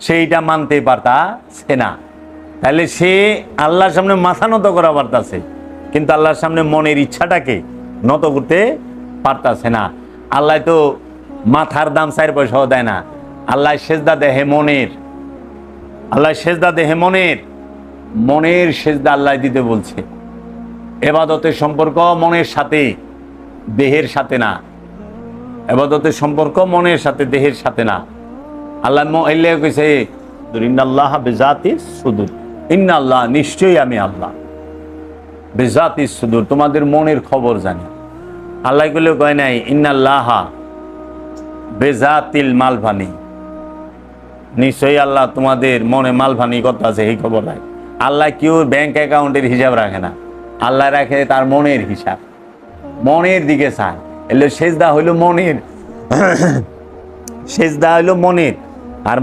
সেইটা মানতে পারতাছে না। তাহলে সে আল্লাহর সামনে মাথা নত করা পারতাছে, কিন্তু আল্লাহর সামনে মনের ইচ্ছাটাকে নত করতে পারতাছে না। আল্লাহ তো মাথার দাম 4 পয়সাও দেয় না। আল্লাহ সেজদা দেহে মনের, আল্লাহ সেজদা দেহে মনের, মনের সেজদা আল্লাহ দিতে বলছে। ইবাদতের সম্পর্ক মনের সাথে, দেহের সাথে না। ইবাদতের সম্পর্ক মনের সাথে, দেহের সাথে না। আল্লাহ কইছে ইন্নাল্লাহ বিজাতিস সুদূর, ইন্নাল্লাহ নিশ্চয়ই আমি আল্লাহ বিজাতিস সুদূর তোমাদের মনের খবর জানি। আল্লাহ গুলো কয় নাই ইন্নাল্লাহ বেজাতিল মালভানি, নিশ্চয়ই আল্লাহ তোমাদের মনে মালভানি কত আছে এই খবর নাই। আল্লাহ কেউ ব্যাংক অ্যাকাউন্টের হিসাব রাখে না, আল্লাহ রাখে তার মনের হিসাব, মনের দিকে চায়। এলে সেজদা হইল মনের, সেজদা হইল মনের। আর